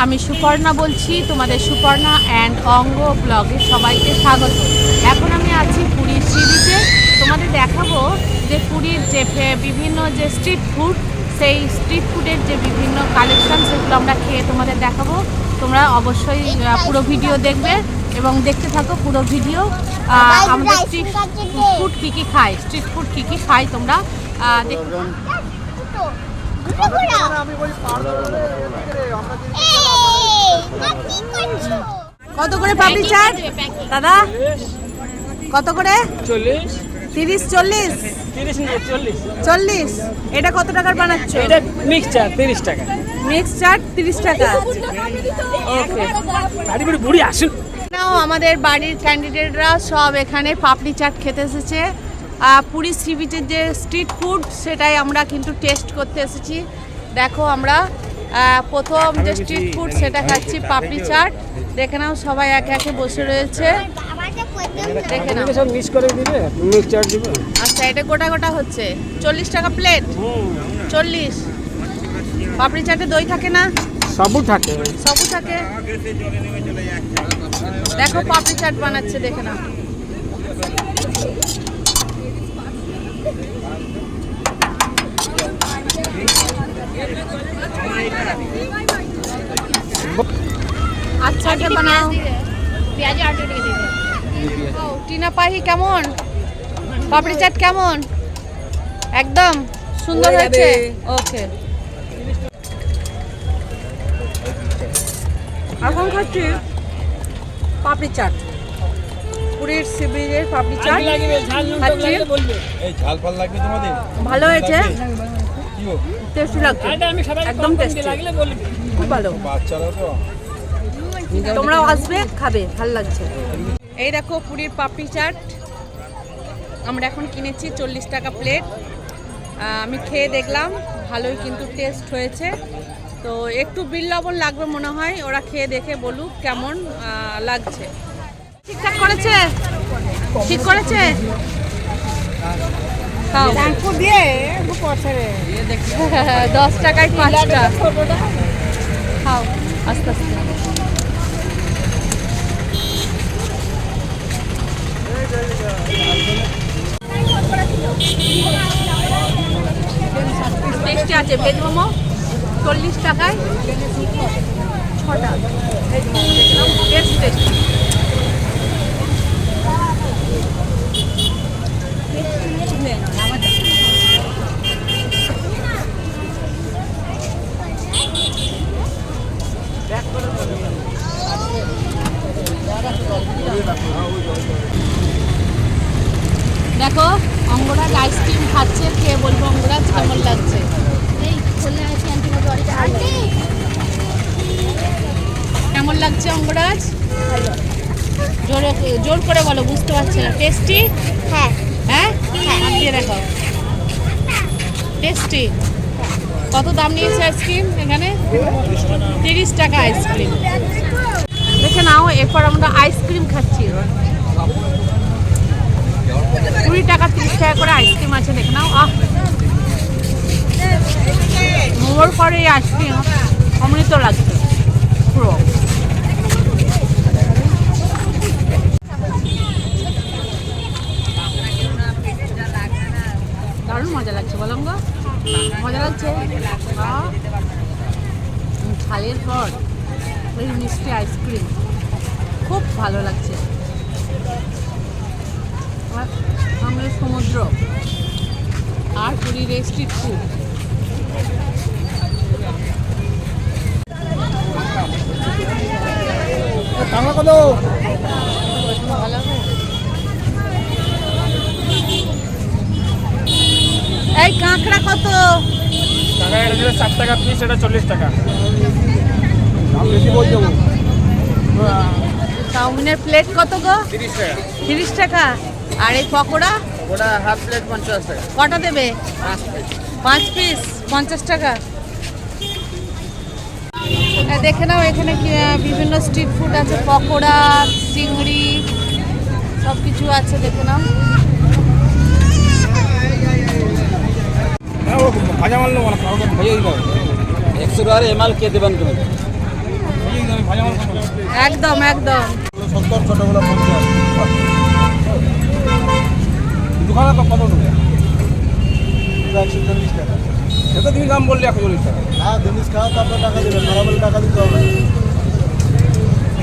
আমি সুপর্ণা বলছি, তোমাদের সুপর্ণা অ্যান্ড অঙ্গ ব্লগে সবাইকে স্বাগত। এখন আমি আছি পুরীর সি বিচে। তোমাদের দেখাবো যে পুরীর যে বিভিন্ন যে স্ট্রিট ফুড, সেই স্ট্রিট ফুডের যে বিভিন্ন কালেকশন, সেগুলো আমরা খেয়ে তোমাদের দেখাবো। তোমরা অবশ্যই পুরো ভিডিও দেখবে এবং দেখতে থাকো পুরো ভিডিও। আমাদের স্ট্রিট ফুড কী কী খায়, স্ট্রিট ফুড কী কী খায় তোমরা দেখতে। কত করে পাপড়ি চাট দাদা? কত করে? 30, 40, 40। এটা কত টাকার বানাচ্ছ? এটা মিক্স চাট 30 টাকা। মিক্স চাট 30 টাকা। ওকে, বুড়ি আসুন। নাও আমাদের বাড়ির ক্যান্ডিডেটরা সব এখানে পাপড়ি চাট খেতে এসেছে। পুরী সি বিচের যে স্ট্রিট ফুড, সেটাই আমরা কিন্তু টেস্ট করতে এসেছি। দেখো আমরা প্রথম যে স্ট্রিট ফুড সেটা খাচ্ছি, পাপড়ি চাট। দেখে নাও সবাই একে একে বসে রয়েছে, দেখে নাও। সব মিক্স করে দিবে, মিক্স চাট দিবে। আচ্ছা, এটা গোটা গোটা হচ্ছে 40 টাকা প্লেট। 40। পাপড়ি চাটে দই থাকে না? সবু থাকে, সবু থাকে। দেখো পাপড়ি চাট বানাচ্ছে, দেখে নাও। আচ্ছা, এটা বানাও। টিনা পাহি কেমন? পাপড়ি চাট কেমন? একদম সুন্দর হয়েছে। ওকে, এখন খাচ্ছি পাপড়ি চাট, পুরীর সি বিচের পাপড়ি চাট খাচ্ছি। ভালো হয়েছে, টেস্টি লাগছে, একদম টেস্টি, খুব ভালো। তোমরাও আসবে, খাবে, ভালো লাগছে। এই দেখো পুরীর পাপড়ি চাট আমরা এখন কিনেছি 40 টাকা প্লেট। আমি খেয়ে দেখলাম, ভালোই কিন্তু টেস্ট হয়েছে। তো একটু বিল লবণ লাগবে মনে হয়, ওরা খেয়ে দেখে বলুক কেমন লাগছে। ঠিকঠাক করেছে? ঠিক করেছে? 10 টাকায় 5টা খাও, আস্তে আস্তে। টেস্টি আছে। ভেজ মোমো 40 টাকায় 6টা। Taste tasty. দেখো অঙ্গরাজ আইসক্রিম খাচ্ছে, খেয়ে বলবো অঙ্গরাজ কেমন লাগছে। কেমন লাগছে অঙ্গরাজ? জোর করে বলো, বুঝতে পারছি না। টেস্টি? হ্যাঁ হ্যাঁ, হাত দিয়ে দেখো। টেস্টি। কত দাম নিয়েছে আইসক্রিম এখানে? 30 টাকা আইসক্রিম। দেখে নাও, এরপর আমরা আইসক্রিম খাচ্ছি। 20 টাকা 30 টাকা করে আইসক্রিম আছে, দেখে নাও। মোমোর পরে এই আইসক্রিম অমৃত লাগছে পুরো। দারুণ মজা লাগছে, বলো গো, মজা লাগছে। ছালের পর ওই মিষ্টি আইসক্রিম খুব ভালো লাগছে। আমাদের সমুদ্র আর পুরীর স্ট্রিট ফুড। এই কাঁকড়া কত? 7 টাকা পিস, এটা 40 টাকা। চাউমিনের প্লেট কত গো? 30 টাকা। 30 টাকা। আর এই পকোড়া? ওটা হাফ প্লেট 50 টাকা। কটা দেবে? 5 পিস 50 টাকা। দেখে নাও এখানে বিভিন্ন স্ট্রিট ফুড আছে, পকোড়া, চিংড়ি, সব কিছু আছে, দেখে নাও। ভাজা মারলো মানে 100 টাকা এমএল কে দেবেন তুমি? একদম একদম। 70, ছোটগুলো 50। দোকানে কত নেবে? 140 টাকা। এটা তুমি দাম বললে 140 টাকা। হ্যাঁ, জিনিস খাওয়া তো আপনার টাকা দেবেন, খারাপ হলে টাকা দিতে হবে।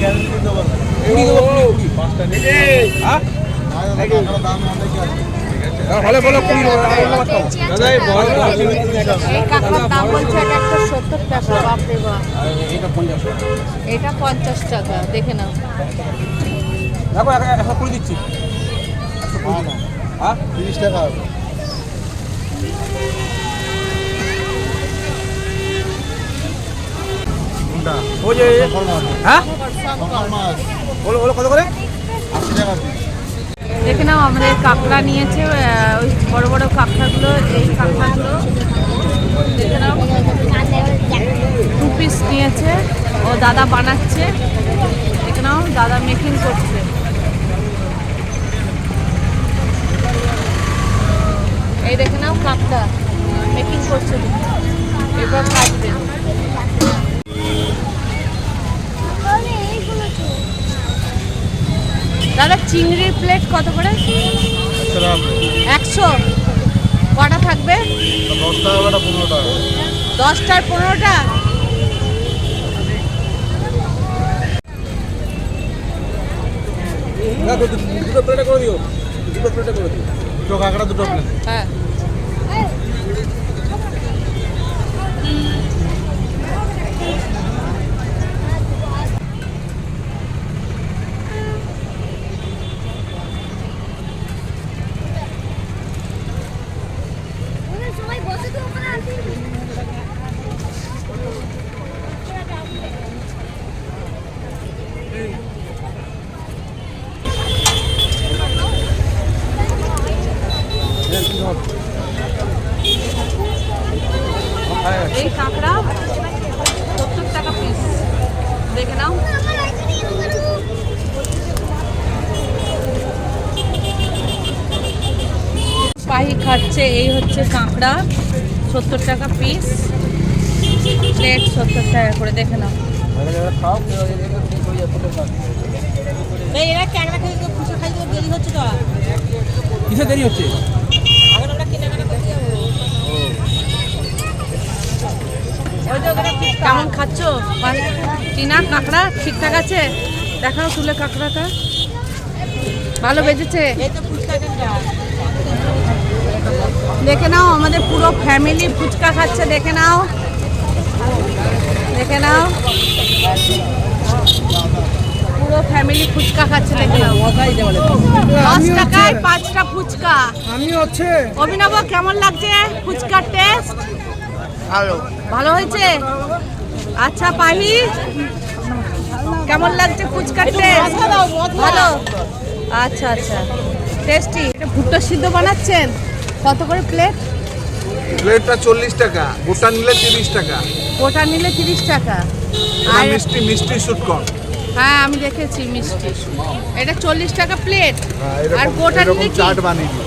গ্যারেন্টি দিতে পারবেন। কুড়ি দেবো, কুড়ি। 5টা নিয়ে। হ্যাঁ? কাঁকড়ার দাম অনেক আছে। ভালো বলো, কুড়ি দেবো। দাদা এই বড় এই কাঁকড়ার দাম বলছে এক একটা 70 টাকা। বাপরে বাপ। এটা 50 টাকা। এটা 50 টাকা, দেখে নাও। দেখো 120 দিচ্ছি। হ্যাঁ? 30 টাকা হবে। কোনটা? ওই যে শঙ্কর মাছ। হ্যাঁ? শঙ্কর মাছ বলো বলো কত করে? 80 টাকা পিস। দেখে নাও, আমাদের কাঁকড়া নিয়েছে, ওই বড় বড় কাঁকড়াগুলো, এই কাঁকড়াগুলো দেখে নাও 2 পিস নিয়েছে। ও দাদা বানাচ্ছে, দেখে নাও, দাদা মেকিং করছে। এই দেখে নাও কাঁকড়া মেকিং করছে, এবার কাটবে। দাদা চিংড়ির প্লেট কত করে? 100। কটা থাকবে? 10 টাকা বেটা 15 টাকা। 10টার 15টা। দেখো দুটো প্লেটে করে দিও, দুটো প্লেটে করে দিও। দুটো কাঁকড়া, দুটো প্লেট। হ্যাঁ। সবাই বসে তো ওখানে আসি। এই কাঁকড়া 70 টাকা পিস, দেখে নাও। পাহি খাচ্ছে। এই হচ্ছে কাঁকড়া, 70 টাকা পিস, প্লেট 70 টাকা করে, দেখে নাও। খাও। এরা ক্যাংরা খেয়ে খুশি খাইতে দেরি হচ্ছে তো। কিসে দেরি হচ্ছে? এখন আমরা কেনাকাটা করতে যাবো। ওই তো ওখানে কেমন খাচ্ছ টিনা? কাঁকড়া ঠিকঠাক আছে? দেখাও তুলে কাঁকড়াটা, ভালো বেজেছে? এই তো ফুচকা কেনটা। দেখে নাও, আমাদের পুরো ফ্যামিলি ফুচকা খাচ্ছে, দেখে নাও, দেখে নাও, পুরো ফ্যামিলি ফুচকা খাচ্ছে, দেখে নাও। 10 টাকায় 5টা ফুচকা। আমি হচ্ছে অভিনব, কেমন লাগছে ফুচকার টেস্ট? ভালো। ভালো হয়েছে? আচ্ছা পাহি, কেমন লাগছে ফুচকার টেস্ট? ভালো। আচ্ছা আচ্ছা, টেস্টি। এটা ভুট্টা সিদ্ধ বানাচ্ছেন, কত করে প্লেট? প্লেটটা 40 টাকা, গোটা নিলে 30 টাকা। গোটা নিলে 30 টাকা। আর আর মিষ্টি মিষ্টি শুটকন। হ্যাঁ, আমি দেখেছি মিষ্টি। এটা 40 টাকা প্লেট। আর গোটা নিলে কি? চাট বানিয়ে দিই।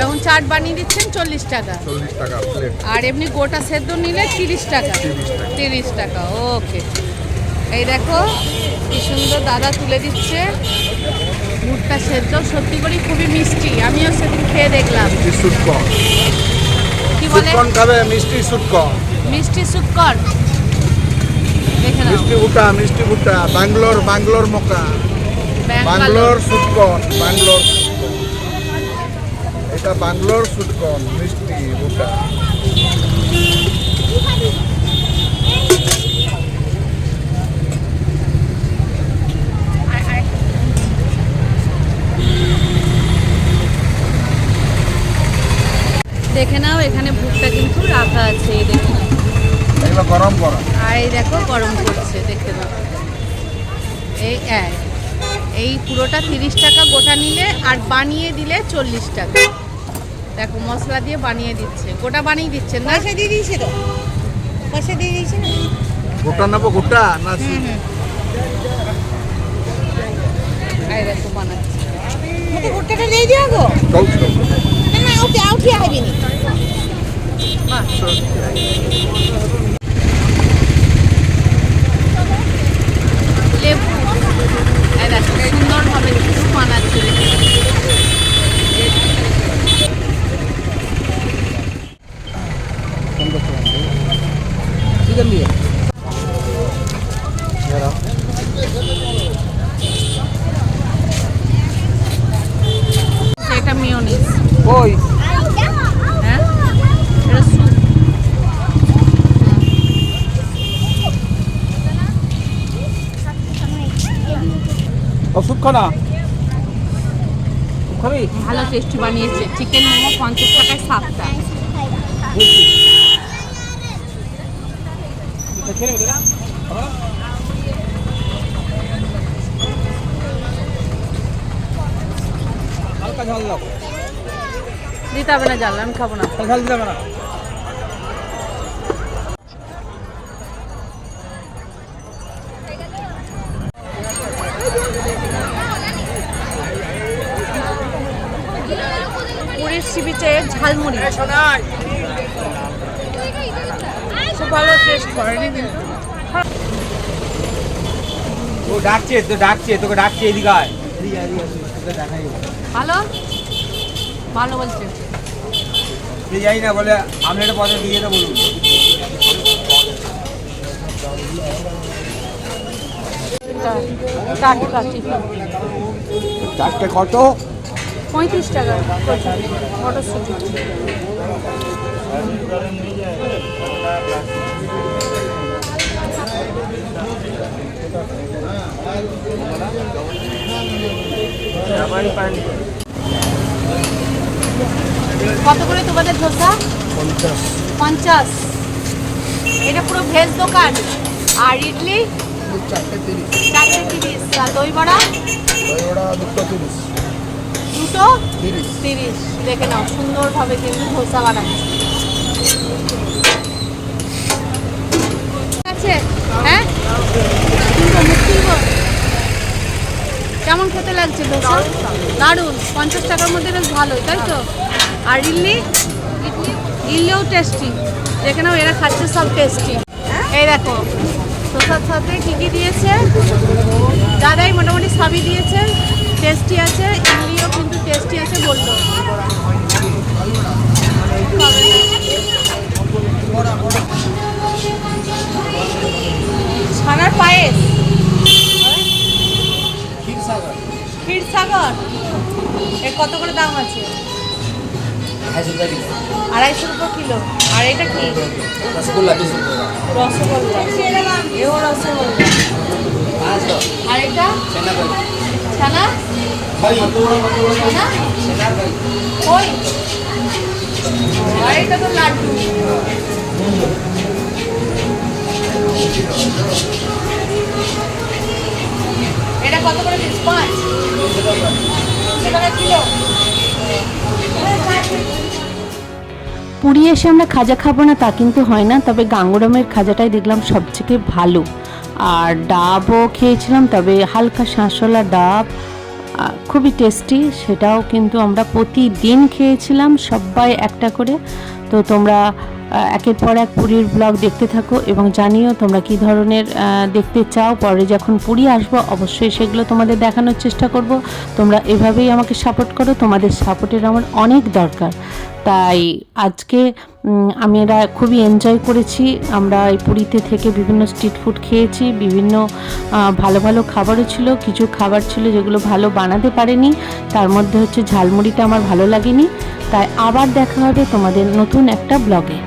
এখন চাট বানিয়ে দিচ্ছেন 40 টাকা। 40 টাকা প্লেট। আর এমনি গোটা সেদ্ধ নিলে 30 টাকা। 30 টাকা, ওকে। এই দেখো কি সুন্দর দাদা তুলে দিচ্ছে ভুট্টা সেদ্ধ, সত্যি করে খুবই মিষ্টি। আমিও সেদিন খেয়ে দেখলাম। মিষ্টি শুটকন। কি বলে? শুটকন খাবে, মিষ্টি শুটকন। মিষ্টি সুটকর, দেখে নাও। মিষ্টি ভুট্টা, বাংলোর মকা, বাংলোর শুটকন, বাংলোর শুটকন। এটা বাংলোর শুটকন, মিষ্টি ভুট্টা। দেখে নাও, এখানে ভুট্টা কিন্তু রাখা আছে, এই দেখে নাও। এগুলো গরম গরম। আর এই দেখো গরম করছে, দেখে নাও। এই পুরোটা 30 টাকা গোটা নিলে, আর বানিয়ে দিলে 40 টাকা। দেখো মশলা দিয়ে বানিয়ে দিচ্ছে, গোটা বানিয়ে দিচ্ছেন না? পয়সা দিয়ে দিয়েছে তো, পয়সা দিয়ে দিয়েছে না। গোটা নেবো, গোটা না এই দেখো বানাচ্ছে। মতো ভুট্টাটা দিয়ে দিও গো। না না, ওকে আউটিয়া হইবিনি। বাহ। শুধু বানাচ্ছে এটা মিয়োনিজ ওই হ্যাঁ এটা স্যুপ ওষুধ খানা খাবি ভালো টেস্টি বানিয়েছে চিকেন মোমো 50 টাকায় 7টা খেয়ে নেবে না হালকা ঝাল দাও দিতে হবে না জানলাম আমি খাবো না ঝাল দিতে হবে না পুরীর সি বিচে ঝালমুড়ি খুব ভালো টেস্ট করেনি কিন্তু ও ডাকছে তোকে ডাকছে এদিকে আয় ভালো ভালো বলছে তুই যাই না বলে আমলেটের পথে দিয়ে তো বলুন টাটকা চিকেন চারটে কত 35 টাকা মটরশুঁটি কত করে তোমাদের ধোসা 50 এটা পুরো ভেজ দোকান আর ইডলি 430 আর দই বড়া দুটো 30 দেখে নাও সুন্দরভাবে কিন্তু ধোসা বানাচ্ছে আছে হ্যাঁ কেমন খেতে লাগছে ধোসা দারুণ 50 টাকার মধ্যে বেশ ভালোই তাই তো আর ইডলিও টেস্টি দেখে নাও এরা খাচ্ছে সব টেস্টি এই দেখো ধোসার সাথে কী কী দিয়েছে দাদাই মোটামুটি সবই দিয়েছে টেস্টি আছে ইডলিও কিন্তু টেস্টি আছে বললো ছানার পায়েস ক্ষীরসাগর এর কত করে দাম আছে 250 রুপো কিলো আর এটা কি রসগোল্লা এও রসগোল্লা আর এটা ছানা ওই আর এটা তো লাড্ডু এটা কত করে দিস 5 টাকা কিলো পুরী এসে আমরা খাজা খাবো না তা কিন্তু হয় না, তবে গাঙ্গুরামের খাজাটাই দেখলাম সবথেকে ভালো। আর ডাবও খেয়েছিলাম, তবে হালকা শাঁসওয়ালা ডাব খুবই টেস্টি, সেটাও কিন্তু আমরা প্রতিদিন খেয়েছিলাম সবাই একটা করে। তো তোমরা একের পর এক পুরীর ব্লগ দেখতে থাকো এবং জানিও তোমরা কী ধরনের দেখতে চাও। পরে যখন পুরী আসবো অবশ্যই সেগুলো তোমাদের দেখানোর চেষ্টা করব। তোমরা এভাবেই আমাকে সাপোর্ট করো, তোমাদের সাপোর্টের আমার অনেক দরকার। তাই আজকে আমরা খুবই এনজয় করেছি। আমরা এই পুরীতে থেকে বিভিন্ন স্ট্রিট ফুড খেয়েছি, বিভিন্ন ভালো ভালো খাবারও ছিল, কিছু খাবার ছিল যেগুলো ভালো বানাতে পারেনি, তার মধ্যে হচ্ছে ঝালমুড়িটা আমার ভালো লাগেনি। তাই আবার দেখা হবে তোমাদের নতুন একটা ব্লগে।